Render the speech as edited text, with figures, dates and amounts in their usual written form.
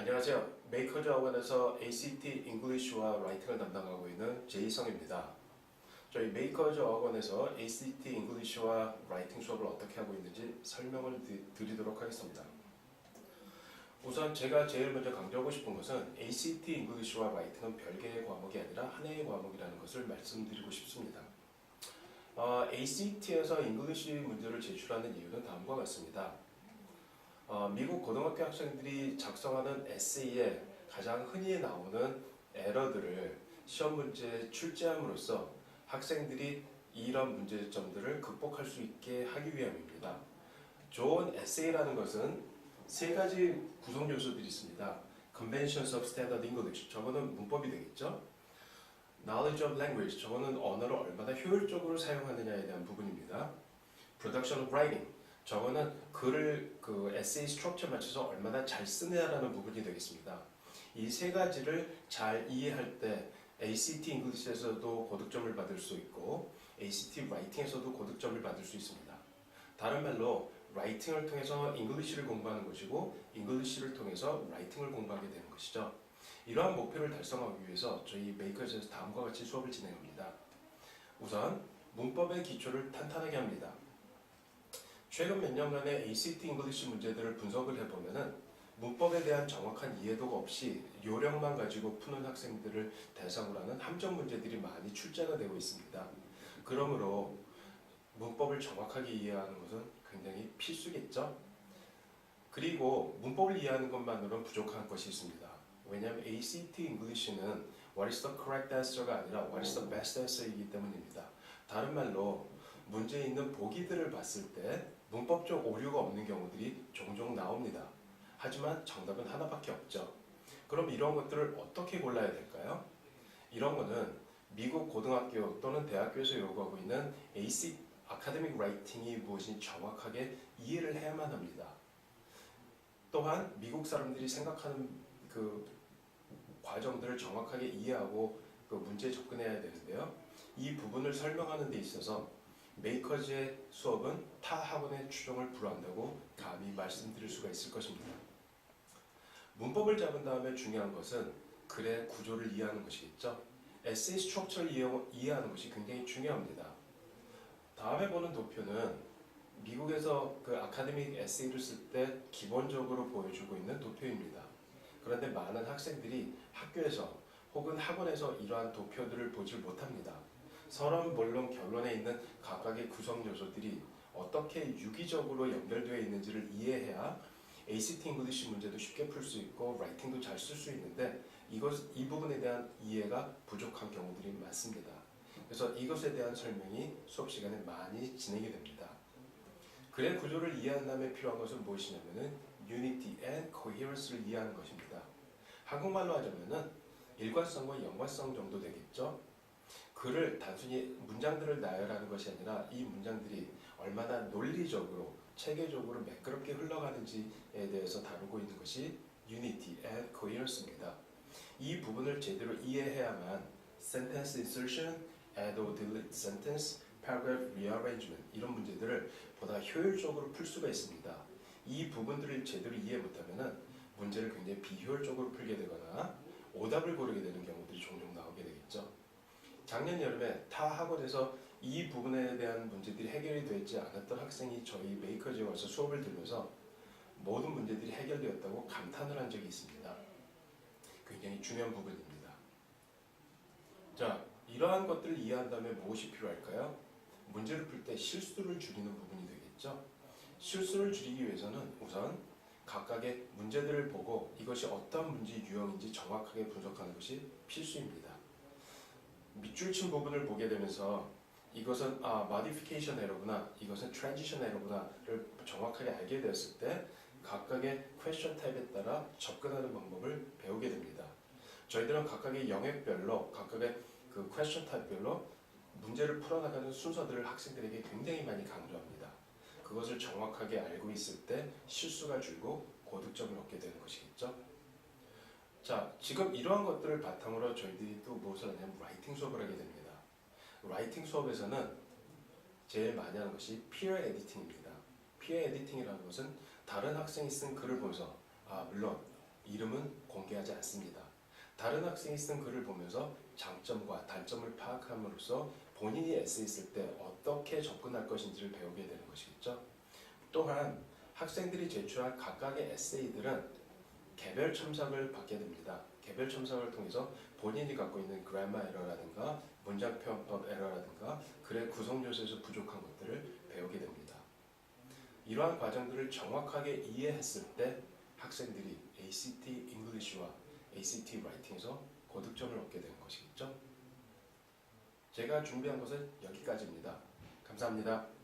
안녕하세요. 메이커즈 학원에서 ACT 잉글리쉬와 라이팅을 담당하고 있는 제이성입니다. 저희 메이커즈 학원에서 ACT 잉글리쉬와 라이팅 수업을 어떻게 하고 있는지 설명을 드리도록 하겠습니다. 우선 제가 제일 먼저 강조하고 싶은 것은 ACT 잉글리쉬와 라이팅은 별개의 과목이 아니라 하나의 과목이라는 것을 말씀드리고 싶습니다. ACT에서 잉글리쉬 문제를 제출하는 이유는 다음과 같습니다. 미국 고등학교 학생들이 작성하는 에세이에 가장 흔히 나오는 에러들을 시험 문제에 출제함으로써 학생들이 이런 문제점들을 극복할 수 있게 하기 위함입니다. 좋은 에세이라는 것은 세 가지 구성 요소들이 있습니다. Conventions of Standard English, 저거는 문법이 되겠죠. Knowledge of Language, 저거는 언어를 얼마나 효율적으로 사용하느냐에 대한 부분입니다. Production of Writing, 저거는 글을 에세이 스트럭처에 맞춰서 얼마나 잘 쓰느냐라는 부분이 되겠습니다. 이 세 가지를 잘 이해할 때 ACT 잉글리시에서도 고득점을 받을 수 있고 ACT 라이팅에서도 고득점을 받을 수 있습니다. 다른 말로 라이팅을 통해서 잉글리시를 공부하는 것이고 잉글리시를 통해서 라이팅을 공부하게 되는 것이죠. 이러한 목표를 달성하기 위해서 저희 메이커즈에서 다음과 같이 수업을 진행합니다. 우선 문법의 기초를 탄탄하게 합니다. 최근 몇 년간의 ACT 잉글리시 문제들을 분석을 해보면은 문법에 대한 정확한 이해도가 없이 요령만 가지고 푸는 학생들을 대상으로 하는 함정 문제들이 많이 출제가 되고 있습니다. 그러므로 문법을 정확하게 이해하는 것은 굉장히 필수겠죠? 그리고 문법을 이해하는 것만으로는 부족한 것이 있습니다. 왜냐하면 ACT 잉글리시는 What is the correct answer가 아니라 What is the best answer이기 때문입니다. 다른 말로 문제에 있는 보기들을 봤을 때 문법적 오류가 없는 경우들이 종종 나옵니다. 하지만 정답은 하나밖에 없죠. 그럼 이런 것들을 어떻게 골라야 될까요? 이런 거는 미국 고등학교 또는 대학교에서 요구하고 있는 AC, 아카데믹 라이팅이 무엇인지 정확하게 이해를 해야만 합니다. 또한 미국 사람들이 생각하는 그 과정들을 정확하게 이해하고 그 문제에 접근해야 되는데요. 이 부분을 설명하는 데 있어서 메이커즈의 수업은 타 학원의 추종을 불허한다고 감히 말씀드릴 수가 있을 것입니다. 문법을 잡은 다음에 중요한 것은 글의 구조를 이해하는 것이겠죠. 에세이 스트럭처를 이해하는 것이 굉장히 중요합니다. 다음에 보는 도표는 미국에서 그 아카데믹 에세이를 쓸 때 기본적으로 보여주고 있는 도표입니다. 그런데 많은 학생들이 학교에서 혹은 학원에서 이러한 도표들을 보질 못합니다. 서론, 본론, 결론에 있는 각각의 구성 요소들이 어떻게 유기적으로 연결되어 있는지를 이해해야 ACT 잉글리시 문제도 쉽게 풀 수 있고 라이팅도 잘 쓸 수 있는데 이 부분에 대한 이해가 부족한 경우들이 많습니다. 그래서 이것에 대한 설명이 수업 시간에 많이 진행이 됩니다. 글의 구조를 이해한 다음에 필요한 것은 무엇이냐면은 Unity and Coherence를 이해하는 것입니다. 한국말로 하자면은 일관성과 연관성 정도 되겠죠. 글을 단순히 문장들을 나열하는 것이 아니라 이 문장들이 얼마나 논리적으로 체계적으로 매끄럽게 흘러가는지에 대해서 다루고 있는 것이 Unity and Coherence입니다. 이 부분을 제대로 이해해야만 Sentence Insertion, Add or Delete Sentence, Paragraph Rearrangement 이런 문제들을 보다 효율적으로 풀 수가 있습니다. 이 부분들을 제대로 이해 못하면 문제를 굉장히 비효율적으로 풀게 되거나 오답을 고르게 되는 경우들이 종종 나오게 되겠죠. 작년 여름에 타 학원에서 이 부분에 대한 문제들이 해결이 되지 않았던 학생이 저희 메이커즈에 와서 수업을 들으면서 모든 문제들이 해결되었다고 감탄을 한 적이 있습니다. 굉장히 중요한 부분입니다. 자, 이러한 것들을 이해한다면 무엇이 필요할까요? 문제를 풀 때 실수를 줄이는 부분이 되겠죠. 실수를 줄이기 위해서는 우선 각각의 문제들을 보고 이것이 어떤 문제 유형인지 정확하게 분석하는 것이 필수입니다. 밑줄 친 부분을 보게 되면서 이것은 modification error구나, 이것은 transition error구나를 정확하게 알게 되었을 때 각각의 question type에 따라 접근하는 방법을 배우게 됩니다. 저희들은 각각의 영역별로 각각의 그 question type별로 문제를 풀어나가는 순서들을 학생들에게 굉장히 많이 강조합니다. 그것을 정확하게 알고 있을 때 실수가 줄고 고득점을 얻게 되는 것이겠죠. 자, 지금 이러한 것들을 바탕으로 저희들이 또 무엇을 하냐면 라이팅 수업을 하게 됩니다. 라이팅 수업에서는 제일 많이 하는 것이 peer editing입니다. peer editing이라는 것은 다른 학생이 쓴 글을 보면서 물론 이름은 공개하지 않습니다. 다른 학생이 쓴 글을 보면서 장점과 단점을 파악함으로써 본인이 에세이 쓸 때 어떻게 접근할 것인지를 배우게 되는 것이겠죠. 또한 학생들이 제출한 각각의 에세이들은 개별 첨삭을 받게 됩니다. 개별 첨삭을 통해서 본인이 갖고 있는 그래머 에러라든가 문장 표현법 에러라든가 글의 구성 요소에서 부족한 것들을 배우게 됩니다. 이러한 과정들을 정확하게 이해했을 때 학생들이 ACT English와 ACT Writing에서 고득점을 얻게 되는 것이겠죠. 제가 준비한 것은 여기까지입니다. 감사합니다.